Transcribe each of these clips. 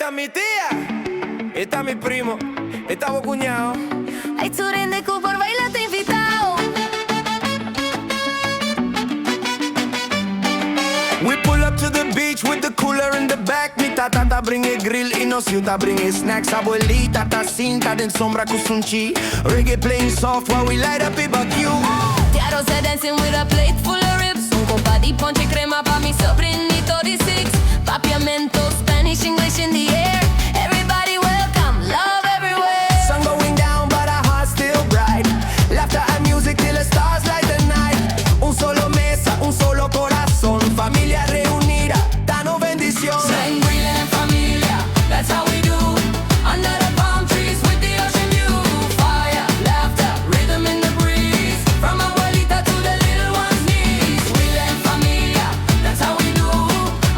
Esta es mi tía, esta es mi primo, esta es mi cuñado. Ay, tú de por bailar te invitado. We pull up to the beach with the cooler in the back. Mi tata bringe grill y nos yuta bringe snacks. Abuelita ta cinta den sombra kusunchi. Reggae playing soft while we light up a barbecue. Tiaro se dancing with a plate full of ribs. Un copa di ponche y crema pa' mi sobrinito de 6. Papiamento, Spanish, English in the air. Everybody welcome, love everywhere. Sun going down but our hearts still bright. Laughter and music till the stars light the night. Un solo mesa, un solo corazón. Familia reunida, danos bendición. Sanguínea en familia, that's how we do. Under the palm trees with the ocean view. Fire, laughter, rhythm in the breeze. From abuelita to the little one's knees. We live familia, that's how we do.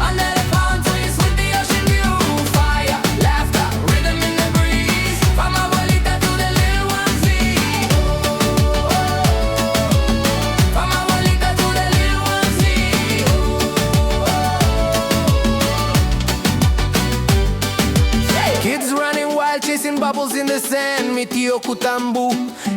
Under the palm trees with the ocean view. Fire, laughter, rhythm in the breeze. From abuelita to the little one's knees. From abuelita to the little one's knees. Kids running wild, chasing bubbles in the sand. Mi tío Kutambu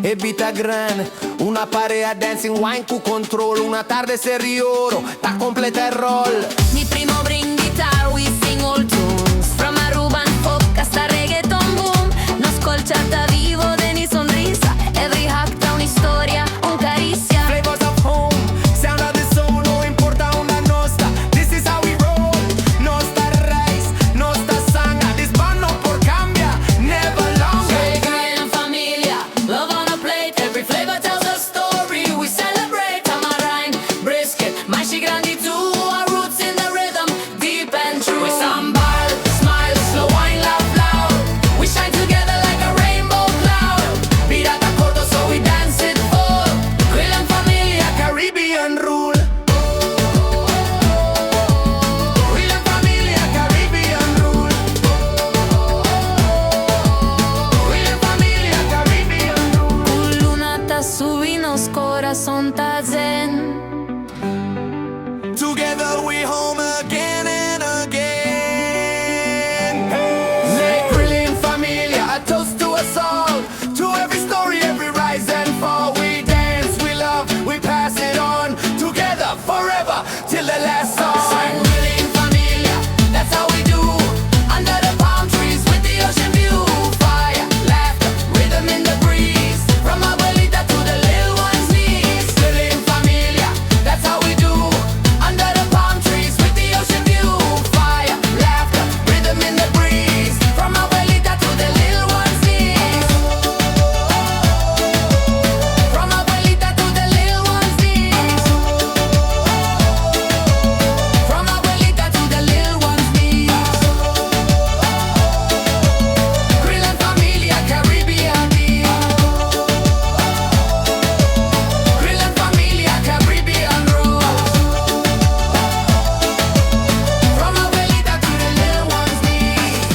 e vita gran. Una pareja dancing wine cu control. Una tarde se rioro, ta completa il roll. Mi primo bring guitar, we sing old tunes. From Aruba and folk hasta reggaeton boom. Nos colchata vivo de ni sonrisa. Every acta una historia, un caricia. Flavors of home, sound of the soul, no importa una nostra. This is how we roll. Nostra raíz, nostra sangre. This band no por cambia, never longer. Alegría en familia, love on a plate. Every flavor tells a story. We celebrate tamarind, brisket, mashi grandi too. Our roots in the rhythm, deep and true. We sambal, smile, slow wine, laugh loud. We shine together like a rainbow cloud. Pirata corto, so we dance it full. Krill en familia, Caribbean rule. Krill en familia, Caribbean rule. Krill en familia, Caribbean rule. Kulunata subinos, corazón ta zen. Together we home again and again. Hey. Brilliant familia, a toast to us all. To every story, every rise and fall. We dance, we love, we pass it on. Together forever till the last song. Sanguínea en familia, that's how we do. Under the palm trees with the ocean view. Fire, laughter, rhythm in the breeze. From abuelita to the little one's knees. Brilliant familia, That's how we do. Under the palm trees with the ocean view. Fire, laughter, rhythm in the breeze. From abuelita to the little one's knees. From abuelita to the little one's knees. From abuelita to the little one's knees. Krill en familia, Caribbean beat. Krill en familia, Caribbean rules. From abuelita to the little one's knees.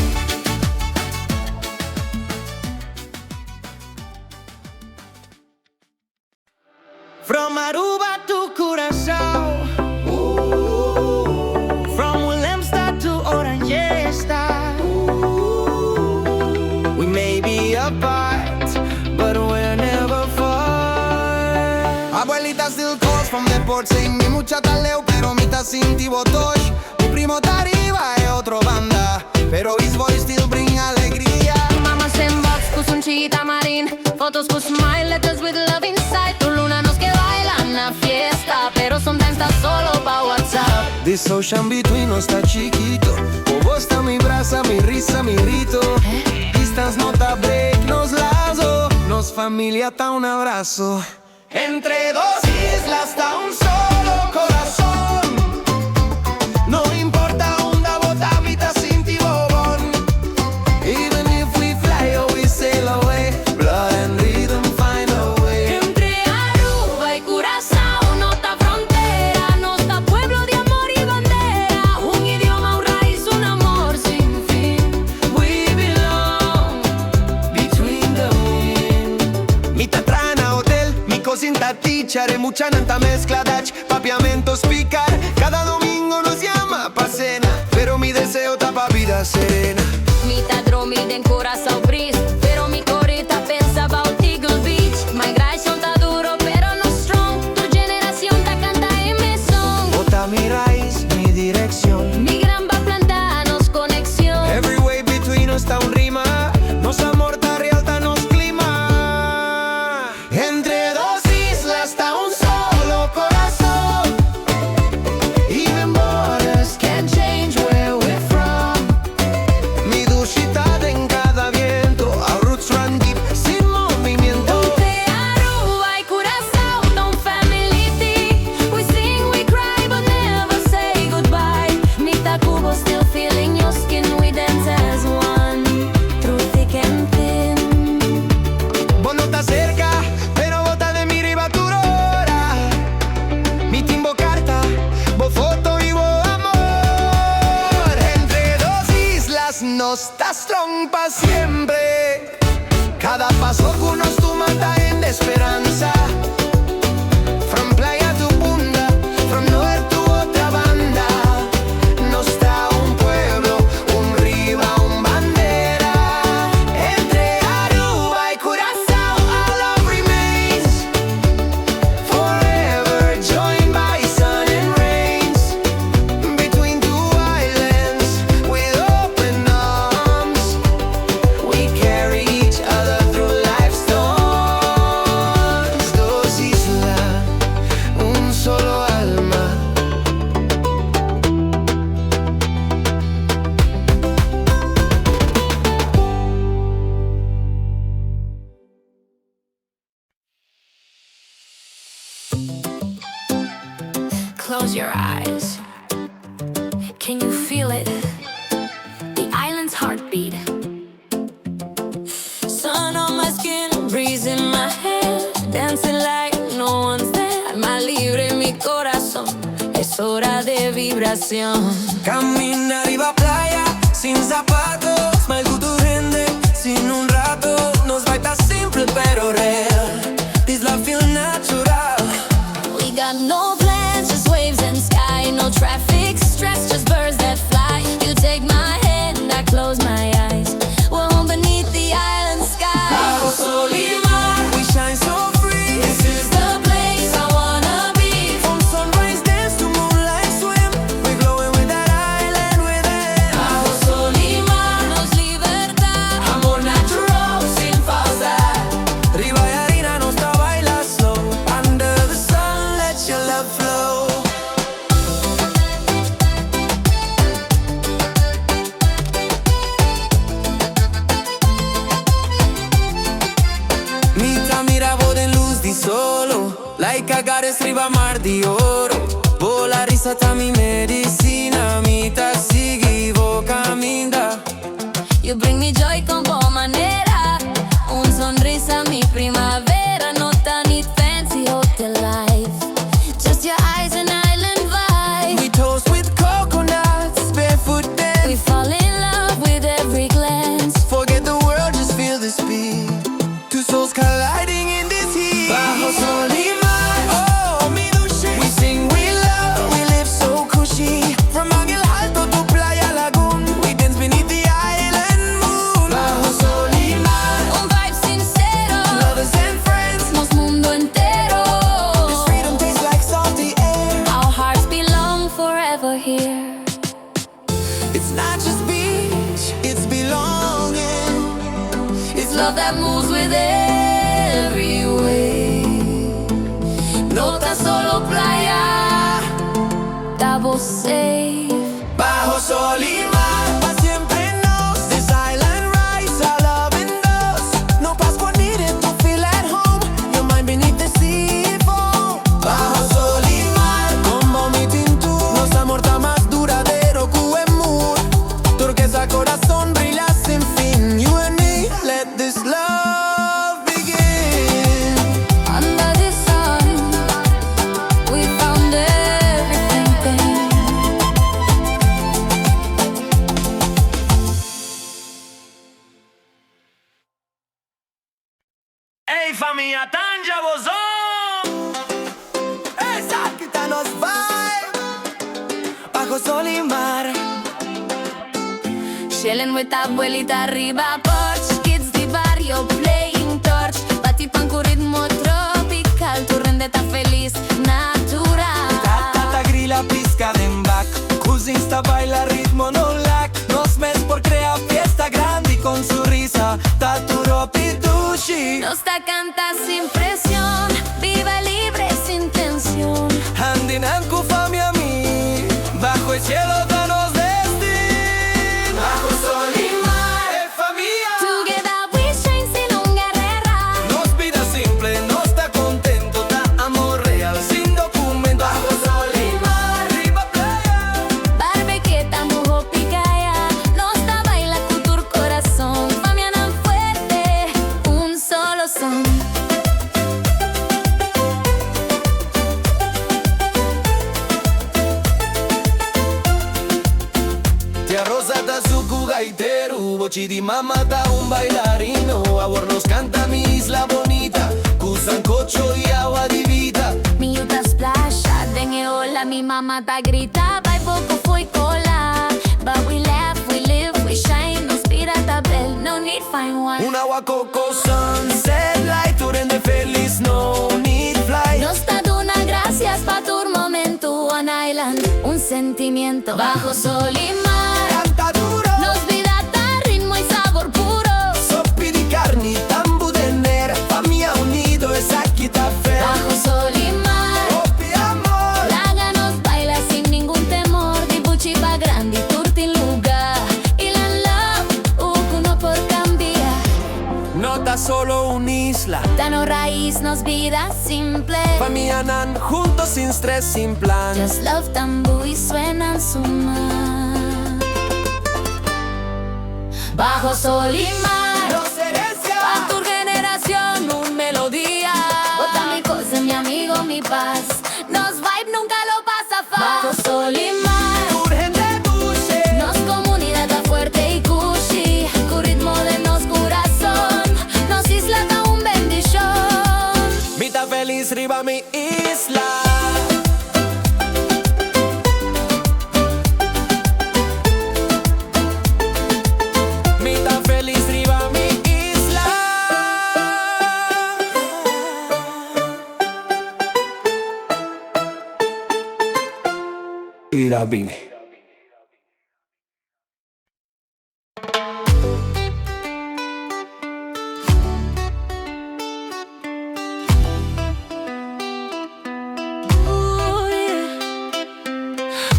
from Aruba to Curaçao, from Willemstad to Orangesta. We may be apart, but we're never far. Abuelita still calls from the port saying mi mucha taleo, pero mi ta sinti botosh. Mi primo ta arriba e otro banda, pero his voice still bring alegría. Mama sandbox, kusunchi tamarin. Fotos con smile, letters with love inside. Tu luna nos que bailan la fiesta, pero sometimes está solo pa' WhatsApp. This ocean between us está chiquito. O vos está mi brasa, mi risa, mi grito. Distance no ta break, nos lazo. Nos familia ta un abrazo. Entre dos islas está un solo corazón. No importa onda bota, vita sin tibobón. Even if we fly or we sail away, blood and rhythm find a way. Entre Aruba y Curazao no está frontera, no está pueblo de amor y bandera. Un idioma, un raíz, un amor sin fin. We belong between the wind. Mi tatrana hotel, mi cosinta teacher, mucha nanta mezcla dach, papiamentos picar. Cada domingo nos llama pa' cena, pero mi deseo tapa vida serena. nos está strong pa' siempre. Cada paso que nos toma está en de esperanza. From playa to punta, from norte to otra banda. Nos está un pueblo, un río, un bandera. Entre Aruba y Curazao, our love remains. Forever joined by sun and rains. Between two islands, with open arms, we carry each other through life's storms. Dos islas, un solo alma. Close your eyes. Can you feel it? The island's heartbeat. Sun on my skin, breeze in my hair. Dancing like no one's there. Más libre mi corazón. Es hora de vibración. Caminar y va playa, sin zapatos. Smile con tu gente, sin un rato. Nos baita simple pero real. This love feel natural. We got no plans, just waves and sky. No traffic stress, just birds that fly. You take my hand, I close my eyes. We're home beneath the island sky. Bajo sol y mar, we shine so free. This is the place I wanna be. From sunrise dance to moonlight swim, we're glowing with that island within. Bajo sol y mar, libertad. Amor natural, sin falsedad. Riva y harina nos da bailar slow. Under the sun, let your love flow. Mita mira in luz di solo. Like a goddess riva mar di oro. Vola risata mi medicina. Mita seguivo caminda. You bring me joy con buona manera. Un sonrisa mi primavera. No need fancy hotel life. Just your eyes and island vibe. We toast with coconuts, barefoot dance. We fall in love with every glance. Forget the world, just feel the speed. Two souls colliding in this heat. Bajo sol y mar, oh mi dushi. We sing, we love, we live so cushy. From Águila Alto to Playa Lagoon, we dance beneath the island moon. Bajo sol y mar, Un vibe sincero. lovers and friends. Somos mundo entero. This freedom tastes like salty air. Our hearts belong forever here. It's not just beach, it's belonging. It's Love that moves with every wave. No tan solo playa. Double safe. Bajo sol y mar, pa' siempre nos. This island rise, our love in us. No Pascua needed to feel at home. Your mind beneath the sea foam. Bajo sol y mar, como mi tintu. Nos amor está más duradero que un mur. Turquesa corazón brilla sin fin. You and me, let this love begin. Under the sun, we found everything. Ey familia Tanja Bozón. Esa quita nos vibe. Bajo sol y mar. Chilling with abuelita arriba porch. Kids di barrio playing torch. Bati pan con ritmo tropical. Tu rendeta feliz, natural. Tata grilla pisca den back. Cousin sta baila ritmo no lack. Nos mes por crear fiesta grande y con su risa. Taturo pitushi. Nos da canta sin presión. Viva libre sin tensión. Hand in hand con familia mi. Bajo el cielo danos destin. Bajo sol y mar. Familia. Together we shine sin una guerra. Nos vida simple, no está contento. Da amor real sin documento. Bajo sol y mar. Arriba playa. Barbequeta, mujo picaya. Nos da baila con tu corazón. Familia tan fuerte, un solo son. inteiro. Vou te di mamma da bailarino. Ahora nos canta mi isla bonita, cu sancocho y agua di vita. Mi Utah splash, dengue hola, mi mamá ta grita. Vai pouco foi cola. But we laugh, we live, we shine. Nos pirata bell, no need fine wine. Un agua coco sunset light, turende feliz, no need fly. Nos ta duna gracias pa tu momento on island. Un sentimiento bajo sol y mar. Canta duro, Nos vida ta ritmo y sabor puro. soppi di carni, tambu de nera. Famiglia unido es aquí ta fe. Bajo sol y mar. Oppi amor, Laga nos baila sin ningún temor. Di buchi pa grandi, turti lugar. Y la love, uno por cambiar. no ta solo un'isla. Dano raíz nos vida simple. Famiglia nan, juntos sin stress, sin plan. Just love tambu y suenan su mar. Bajo sol y mar. Los herencia, Pa' tu generación un melodía. Bota mi cosa, mi amigo, mi paz. Nos vibe nunca lo pasa fácil. Bajo sol y mar. urgente dulce. Nos comunidad da fuerte y cushy. Cu ritmo de nos corazón. Nos isla da un bendición. Mi ta feliz riba mi isla. Mi ta feliz riba mi isla. Irabini.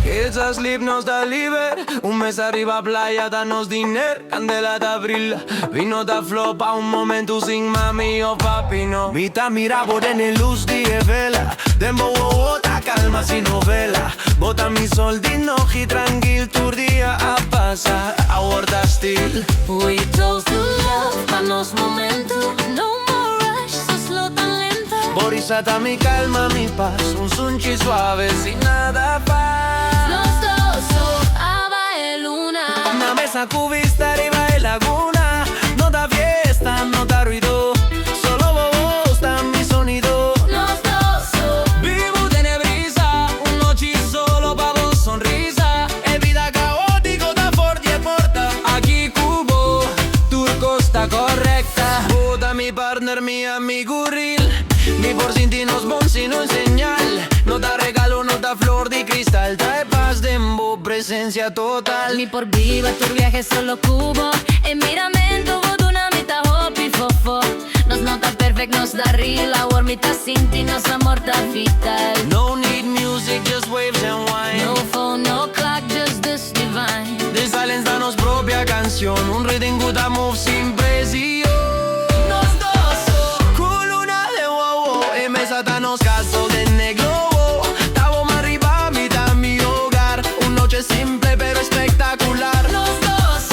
Esa sleep nos da liber. Un mes arriba playa, danos dinero. Candela da brilla, vino da flow pa' un momento sin mami o papi, no. Vita mira bene luz di e vela. Dembo ta calma sin novela. Bota mi sol di noche tranquil, tu día a pasar. Ahora stil. We chose to love pa' nos momentos. No more rush, sos lo tan lento. Borisata mi calma, mi paz. Un sunchi suave sin nada paz. Los dos son aba e luna. Una mesa cubista arriba de laguna. No da fiesta, no da ruido. Solo vos da mi sonido. Los dos son Vivo tiene brisa, un noche solo pa' vos sonrisa. Es vida caótico da forti e porta. Aquí Cubo, turco está correcta. Boda mi partner, mi amigo real. Mi por sin ti nos bon sino en señal. No da regalo, no da flor de cristal. Trae paz de embo, presencia total. mi por viva, tu viaje solo cubo. E miramento, una mitad hopi fofo. Nos nota perfect, nos da real. Our mitad sinti, nos amor da vital. No need music, just waves and wine. No phone, no clock, just this divine. The silence danos propia canción. Un rhythm good a move sin presión. Nos dos con luna de wow. Y me satanos caso de negro. Tavo más arriba, mitad mi hogar. Un noche simple pero espectacular. Los dos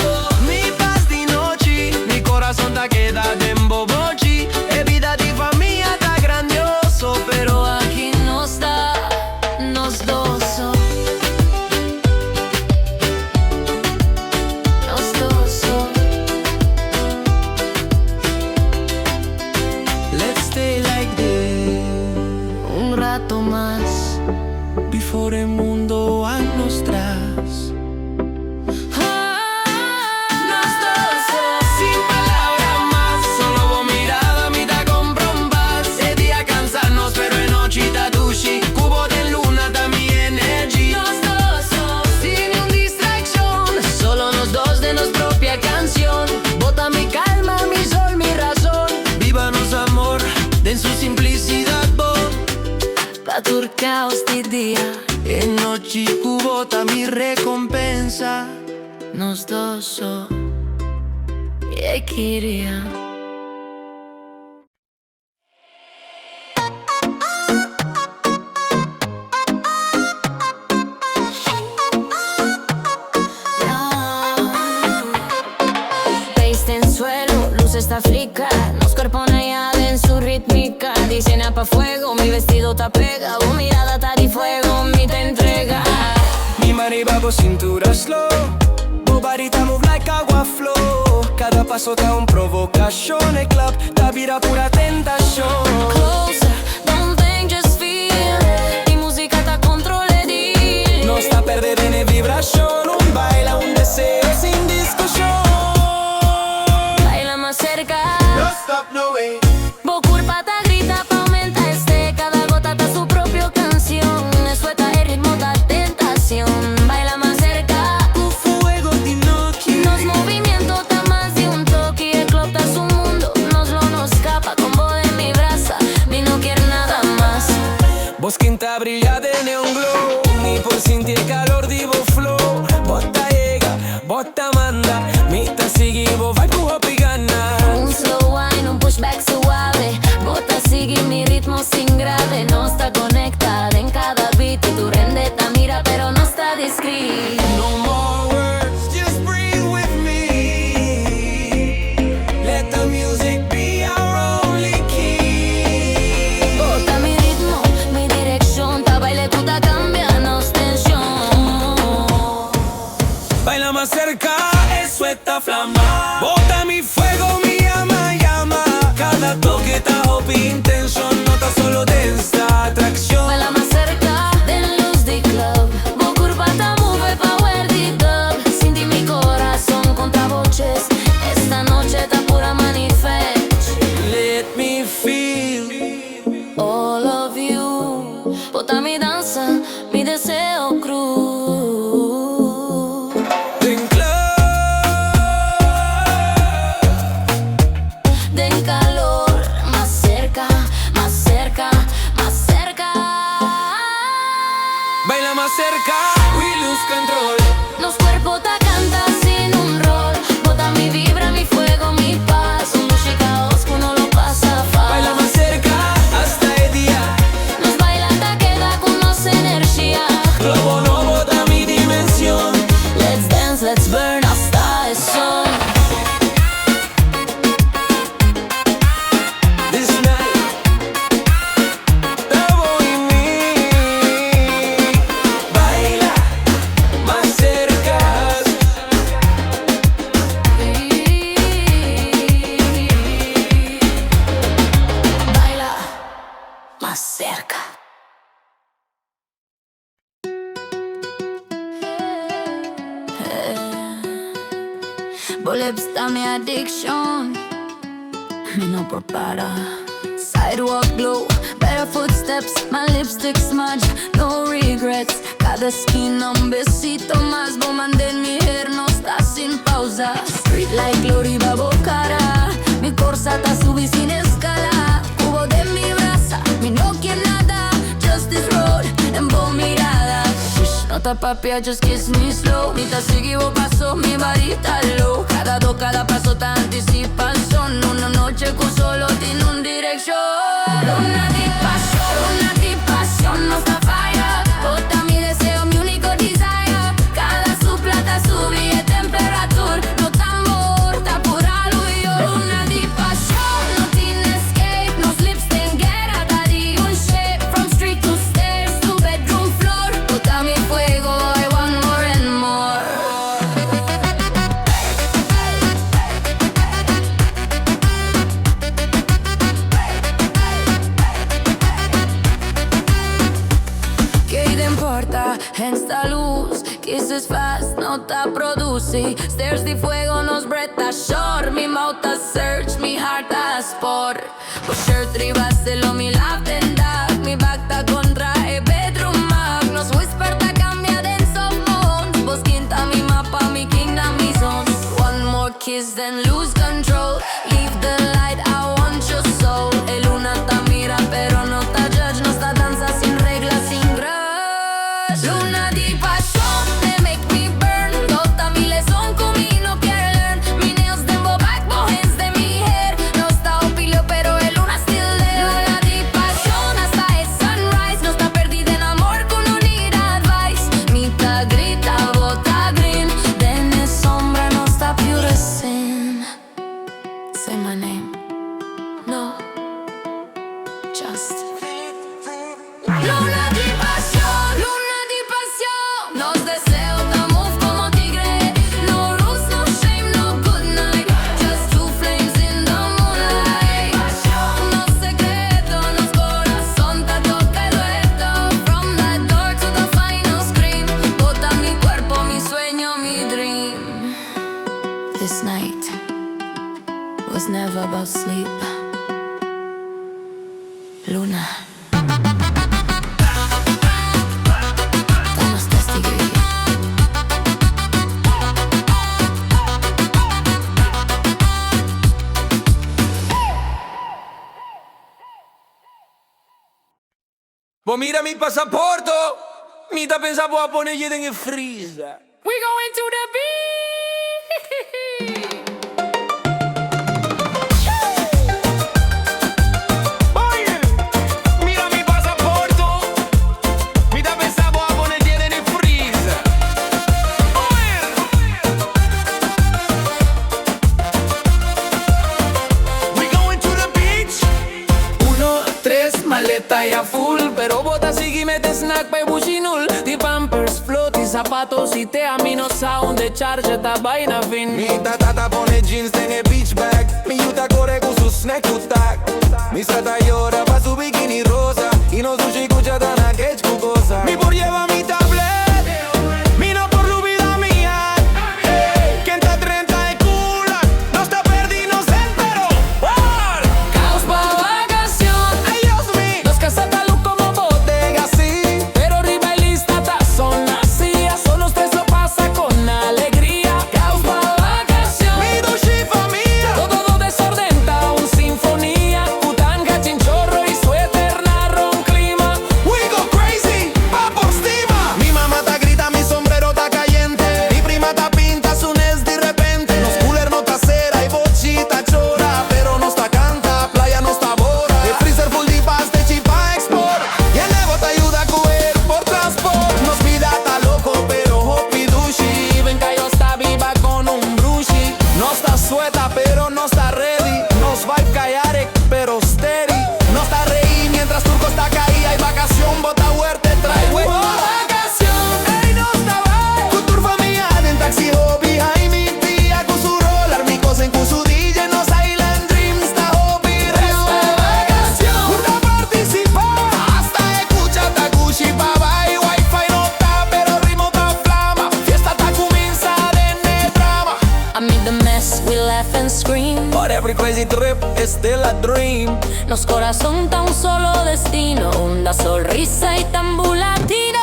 mi paz di noche. Mi corazón ta queda de embobochi. E vida di familia ta grandioso. Pero Aquí no está, nos dos son. Nos dos son. let's stay like this. Un rato más. Before el mundo a nos tras. Nos dos son. Sin palabras más, solo vos mirada, mitad compras. De día cansarnos, pero en noche da dushi. Cubo de luna da mi energy. Nos dos son. Sin un distracción, solo nos dos de nos propia canción. Bota mi calma, mi sol, mi razón. Vívanos amor, de su simplicidad vos. Pa' turcaos de día. En noche cubota mi recompensa. Nos dos son. Y quería. Paste en suelo, luz esta flica. Nos cuerpos allá en su rítmica. Diseña pa' fuego, mi vestido ta pega. Tu mirada ta di fuego, mi te entrega. Mi mariba por cintura slow. Boba body ta move like agua flow. Cada paso ta un provocazione club, ta vira pura tentación. Closer, don't think, just feel. Mi música ta controle di. No sta a perdere ne vibración, un baila, un deseo sin discusión. Baila más cerca. No stop, no way. Vos curva ta grita pa' aumentar este. Cada gota ta su propia canción. Suelta el ritmo ta tentación. Baila más cerca. Tu fuego ti noche. Nos movimiento ta más de un toque. El club ta su mundo. Nos lo nos escapa con vos de mi brasa. Mi no quiere nada más. Vos quinta brilla de neon glow. Ni por sentir calor divo flow. Bota llega, bota manda. Mita sigue, vos vai puja pigana. Un slow wine, un pushback suave. Bota sigue mi ritmo sin grave. No está conectada en cada beat. Y tu rendeta mira pero no está discreet. No more words, just breathe with me. Let the music be our only key. Bota mi ritmo, mi dirección. Ta baile tú ta cambianos tensión. Baila más cerca, eso está flama. Bota mi fuego, mi llama, llama. Cada toque ta hopi intenso, nota solo densa atracción. Baila más cerca de luz de club. Vos curva ta move power de dub. Sentí mi corazón contra voces. Esta noche ta pura manifest. Let me feel. All of you. Bota mi danza, mi deseo cruz. Den club. Den calor, más cerca, más cerca, más cerca. Baila más cerca, we lose control. Los cuerpos ta cantan sin un rol. Bota mi vibra, mi fuego, mi paz. Su música oscura no lo pasa Baila fácil. más cerca, hasta el día. Nos baila ta queda con más energía. Globo no bota mi dimensión. Let's dance, let's burn hasta el sol. This night, Tavo y mí. Baila más cerca. Baila más cerca. Bullets da mi addiction. Me no por para. Sidewalk glow, better footsteps, my lipstick smudge, no regrets. Cada esquina un besito más, vos manden mi hair no está sin pausa. Street like glory babo cara, mi corsa ta subí sin escala. Cubo de mi brasa, mi no quiere nada, Justice Road, en vos mirada. Shh, no ta papi, just kiss me slow. Mi ta sigue vos paso, mi varita low. Cada paso ta anticipación. Una noche con solo tiene un dirección. Luna di pasión, no está falla. Bota mi deseo, mi único desire. Cada su plata sube temperatura. No tambor, ta pura luz. Luna di pasión, no tiene escape. Nos lips en guerra, ta di un shape. From street to stairs, to bedroom floor. Bota mi fuego, I want more and more. En esta luz, kisses fast, no ta produce. Stairs de fuego nos breta short. Mi mouth a search, mi heart a sport. Por shirt ribáselo, mi love and dark. Mi back ta contra el bedroom mag. Nos whisper ta cambia de soft. Vos quinta mi mapa, mi kingdom, mi zones. One more kiss, then lose control. Leave the light, I want your soul. El luna ta mira, pero no ta judge. No ta danza sin reglas, sin grudge. Luna di pasión, they make me burn. Tota mi lesson con mi no quiere learn. Mi nails de back, hands de mi hair. No está opilio, pero el luna still there. Luna di pasión hasta el sunrise. No está perdida en amor con no need advice. Mi ta grita, bota green. De mi sombra no está pure sin. this night was never about sleep. Luna. Estamos testigos. Pues mira mi pasaporte, mi ta pensavo a ponergli in freezer. We going to the beach. Oye, mira mi pasaporte, mi ta pensavo a ponergli in freezer. Oye. We going to the beach. 1, 3, maleta ya full. Pero botas y mete snack pe buchinul. Di pampers, float y zapatos y te amino sound de charge ta vaina fin. Mi tata pone jeans tiene beach bag. Mi yuta corre con su snack to tag. Mi strata llora pa su bikini rosa. Y no sushi cucha tan a que cosa. Mi por lleva mi tablet. Mi no por lubida mía. Que entra 30 de cooler. No está perdido, pero war. Caos pa' vacación. Ay Dios mío. Los cazataluz como bodega, sí. Pero riba y lista son vacías. Solo usted lo pasa con alegría. Caos pa' vacación. Mi dushi familia. Todo desordenta, un sinfonía. Putanga, chinchorro y suéter narra un clima. We go crazy, va por cima. Mi mamá ta grita, mi sombrero ta caliente. Mi prima ta pinta su nes de repente. Los cooler no ta cera y bochita chora. Pero no está canta, playa no está bora. El freezer full de paste chipa export. Y el Evo te ayuda a coger por transport. Nos vida ta loco, pero hopi dushi. Ven que yo está viva con un brushi. No está suelta, pero no está ready. Nos va a callar, pero steady. No está reír mientras turco está caída. Hay vacación, bota huerte, trae huevo. Vacación. Ey, no está mal. Con tu familia en taxi hobby. Ay, mi tía con su roller. Mi cosa con su DJ. Nos Island Dreams, está hobby real. Vacación. Una participar. Hasta escucha Takushi, baba y wifi no está. Pero ritmo ta flama. Fiesta ta comienza de drama. Amid the mess, we laugh and scream. But every crazy trip is still a dream. Nos corazón tan solo destino, una sonrisa y tambor latino.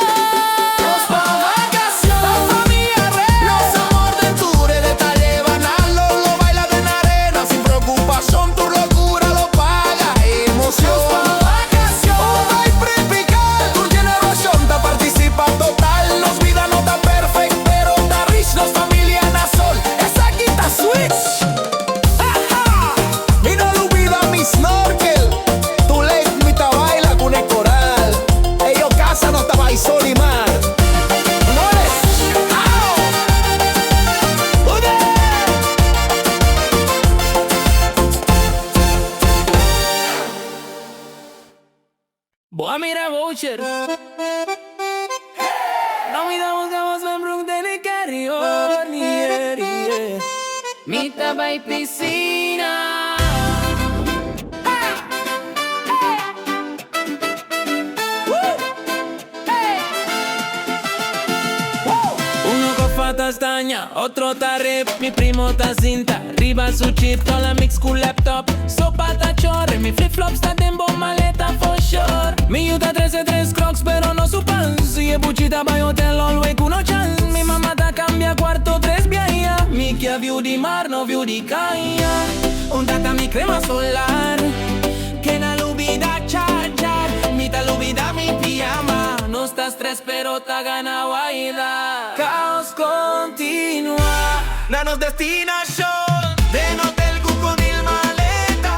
La familia real. Los amor de Ture de Tallebanalo. Lo baila en arena sin preocupación. Tu locura lo paga emoción. Un vibe tropical. Tu generación ta participa total. Nos vida no tan perfect, pero ta rich. Nos familia na sol. Esa quita switch. Ajá. Mi no lo olvida mi snorkel. Tu late mi ta baila con el coral. Ellos casa no estaba ahí sol y mar. No eres. ¡Au! ¡Ude! Boa mira voucher. No miramos que vos ven Brook de ni carrión, yeah. Mita by piscina. Uno con fata estaña, otro ta rip. Mi primo ta cinta, arriba su chip. Toda la mix con laptop, sopa ta chorre. Mi flip flops ta tembo maleta for sure. Mi yuta 13 crocs pero no su pants. Si es buchita by hotel always kuno chance. Mi mamá ta cambia cuarto 3 viaja. Mi kia view di mar no view di caia. Un tata mi crema solar. Que na lubida char char. Mi ta lubida mi pijama. No está stress pero ta gana bailar. Caos continua. Danos destinación de hotel Cuconil maleta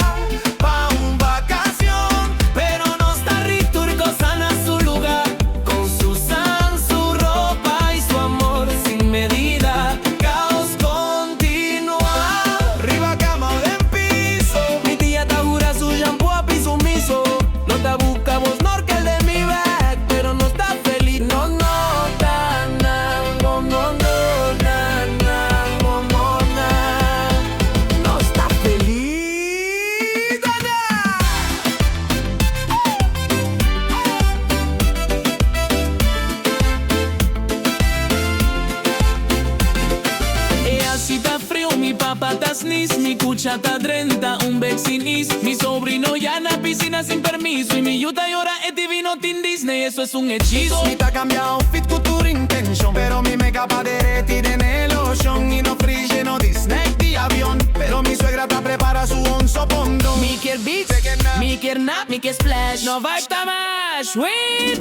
pa' un vacación, pero no está rico turco sana su lugar con su san, su ropa y su amor sin medida. Caos continua, arriba cama o en piso. Mi tía ta jura su shampoo a piso miso. No te buscamos snorkel de mi bag, pero no está feliz. No, no, ta, na, no, no, no, na, na, no, no, na. patas nis, mi cuchata 30, un vecinis. Mi sobrino ya en la piscina sin permiso. Y mi yuta llora es divino Team Disney, eso es un hechizo. Mi ta cambia outfit cultura intention, pero mi make-up a derretir en el ocean. Y no free lleno de snack de avión, pero mi suegra ta prepara su onzo pondo. Mi quier beats, mi quier nap, mi quier splash. No vibe ta mash, win.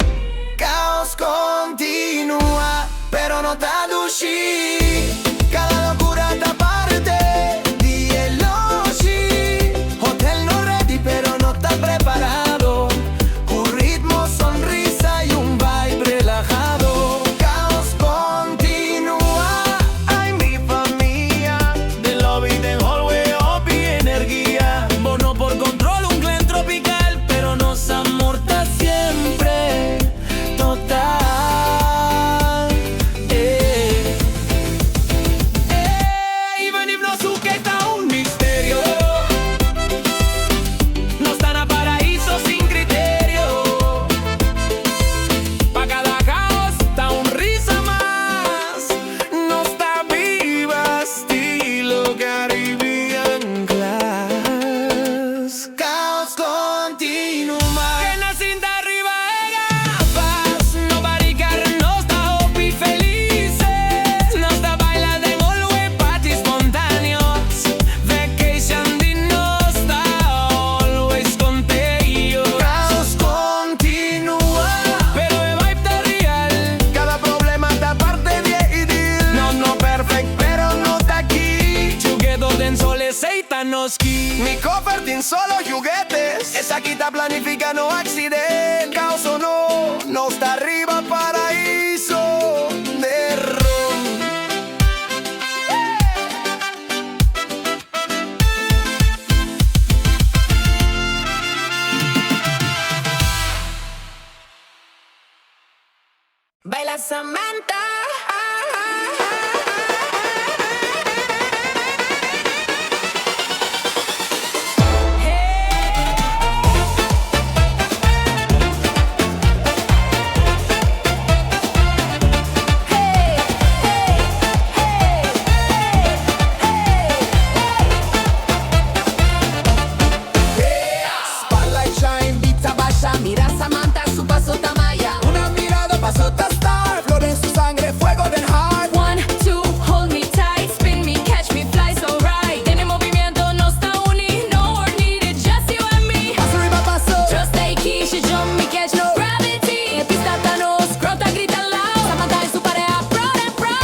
Caos continúa, pero no ta dushi. Cada locura ta parte, dieloshi. Hotel no ready, pero no ta preparado. Un ritmo, sonrisa y un vibe relajado. Caos continúa, ay mi familia. De lobby, de hallway, opi, energía. Bono por control, un clan tropical, pero nos amorta siempre. Total. Even if no sujeta un misterio. No están a paraíso sin criterio. Pa' cada caos está un risa más. No está viva, estilo Caribbean Class. Caos continúa. Que la cinta arriba de gafas. Nobody care, no está happy felices. No está bailando en hallway, party espontáneos. Vacation di no está always contigo. Caos continúa. Pero el vibe está real. Cada problema está parte de ideal. No perfect, pero no está aquí. Chuguedo den soles seitanoski. Mi cofre tiene solo juguetes. Esa quita planifica, no accidente. Caos o no está arriba, paraíso de ron. Baila Samantha. Spotlight shine, beats a basha. Mira Samantha, su paso tamaya. Una mirada pasó a star. Flor en su sangre, fuego del heart. 1, 2, hold me tight, spin me, catch me, fly so right. Tiene movimiento, no está uni, no word needed, just you and me. Paso arriba, paso. Just take key, she jump me, catch no gravity. En pista Thanos, crota grita loud. Samantha y su pareja, proud and proud.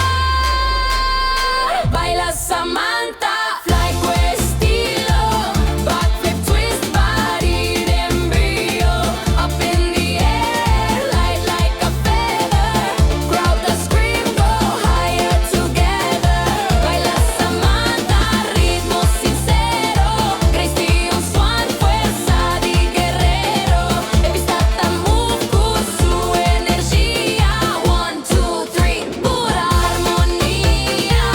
Baila Samantha, fly con estilo. Backflip, twist, body de brillo. Up in the air, light like a feather. Crowd the scream, go higher together. Baila Samantha, ritmo sincero. Gracie un swan, fuerza de guerrero. En pista move con su energía. 1, 2, 3, pura armonía.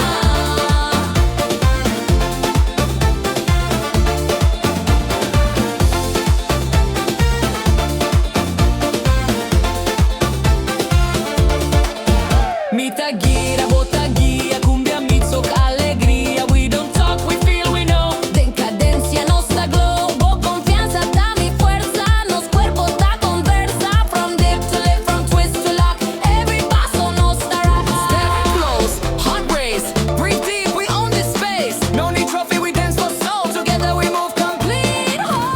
Mita gira, bota guía, cumbia, mixoc, alegría. We don't talk, we feel, we know. De cadencia nos da globo, confianza da mi fuerza. Nos cuerpos da conversa. From dip to lift, from twist to lock. Every paso nos da rock. Step close, hot race. Breathe deep, we own this space. No need trophy, we dance for soul. Together we move complete whole.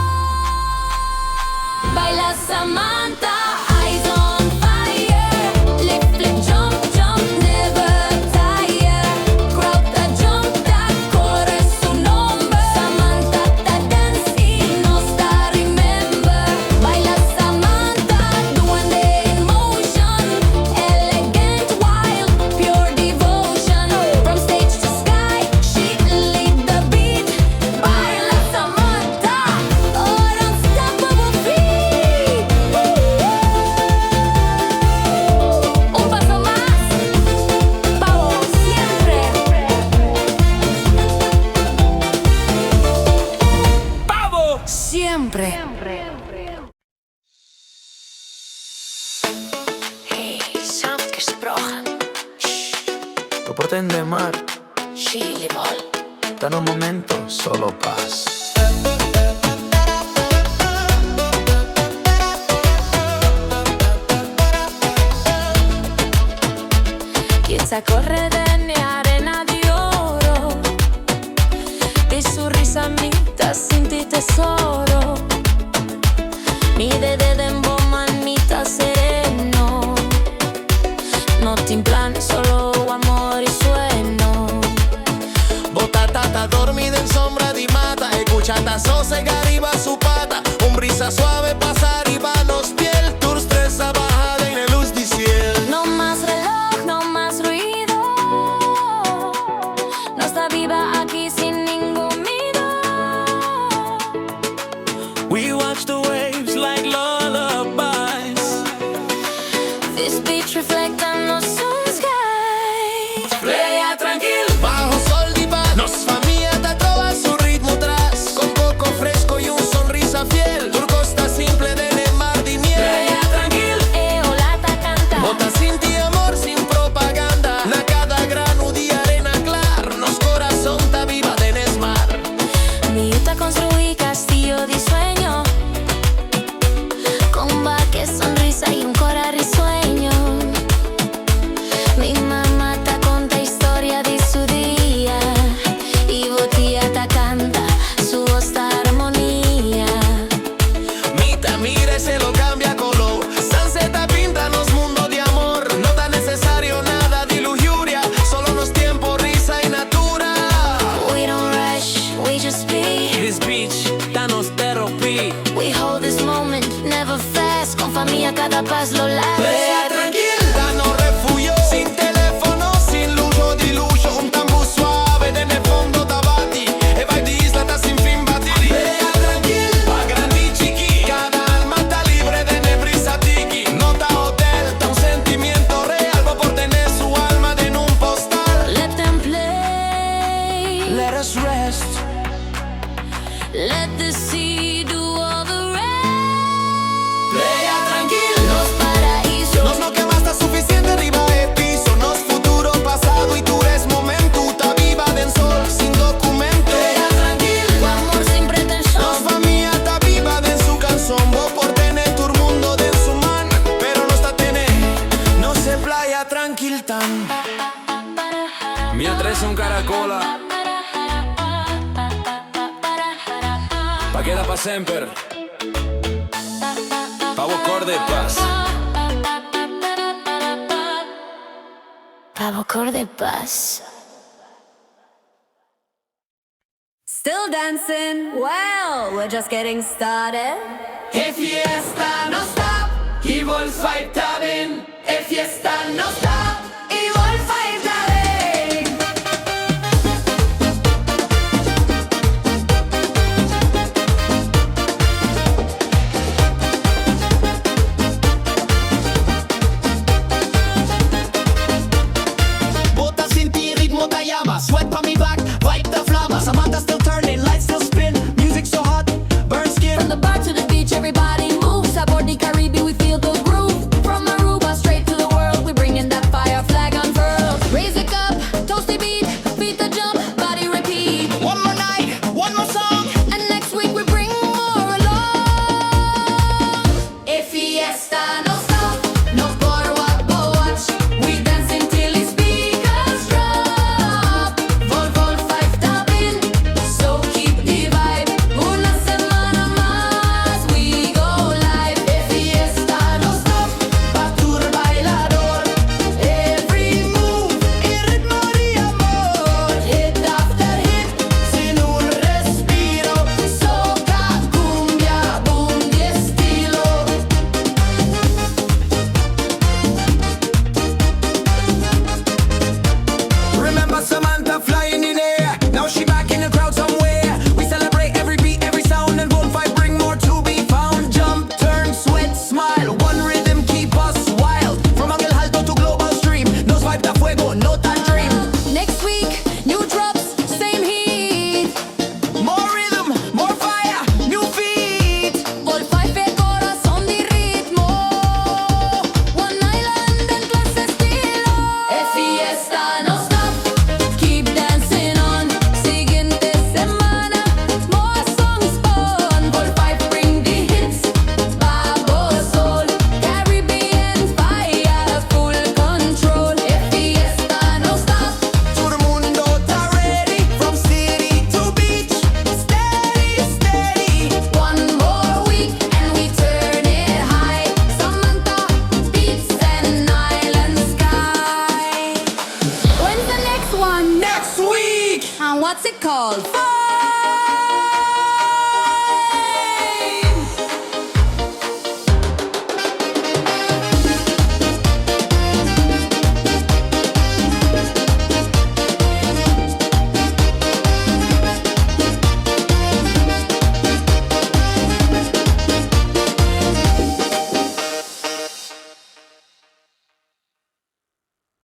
Baila Samantha, eyes on fire. Lift, flip, jump, jump, never tire. Crowd that jump, that corre su nombre. Samantha that dance y nos da remember. Baila Samantha, doing it in motion. Elegant, wild, pure devotion. From stage to sky, she lead the beat. Baila Samantha, on unstoppable feet. Un paso más, vamos siempre. ¡Pavo! Siempre. Hey, samt gesprochen. Lo porten de mar. Chilibol. Disfruta los momentos, solo paz. Quizá corre de mi arena de oro, de su risa mitad sin ti tesoro, mi de dembo manita sereno, no tin plan, solo amor y sueño. Botatata dormida en sombra di mata, escuchata sosegare arriba su pata, un brisa suave pasa arriba los piel, tu stressa bajada en la luz de cielo. No más reloj, no más ruido, no está viva aquí sin ningún miedo. We watch the waves like lullabies. This beach reflect on the sun sky. Playa tranquil, Bajo sol di paz, nos familia da trova su ritmo tras, con coco fresco y un sonrisa fiel, tu costa simple de mar di miel. playa tranquil. Eolata canta. Bota sin ti amor, sin propaganda, na cada grano di arena clar, nos corazón ta viva de nesmar. Mi yuta construí castillo de sueño, con baque, sonrisa y un corazón risueño. Mi mamá ta conta historia de su día, y botella ta canta su voz ta armonía. Mita mira y se lo cambia color, Sanseta pintanos mundo de amor, no tan necesario nada de lujuria, solo los tiempos, risa y natura. We don't rush, we just be. This beach, danos therapy. We hold this moment, never fast. Con familia cada paz lo Playa lava. tranquil, Danos refugio, sin teléfono, sin lujo di lujo, un tambor suave de nel fondo tabati, e vai di isla ta sin fin batili. playa tranquil. Pa grandi chiqui, cada alma está libre de nebrisa tiki. No ta hotel, ta un sentimiento real, vos por tener su alma en un postal. Let them play. Let us rest. Let the sea do all the rest. Playa tranquil, Los paraísos. No que basta suficiente arriba de piso, nos futuro, pasado y tú eres momento, ta viva del sol sin documento. playa tranquil. Tu amor sin Nos pretensión. familia ta viva de su canción, vos por tener tu mundo de su man, pero no está tener, no se playa tranquil tan. Mi atrás un caracola, pa' queda pa' sempre. Pavo corde paz. Pavo Cor de Paz. Still dancing? Well, we're just getting started. E fiesta non stop, i vols fighta ben. E fiesta non stop, i vols fighta ben. Bota sin ti, ritmo ta llama, sweat pa mi back, vibe ta flama, Samantha still turning, lights still spin, music so hot, burn skin. From the bar to the beach, everybody moves. Aboard the Caribbean, we feel the groove. From Aruba straight to the world, we're bringing that fire. fire.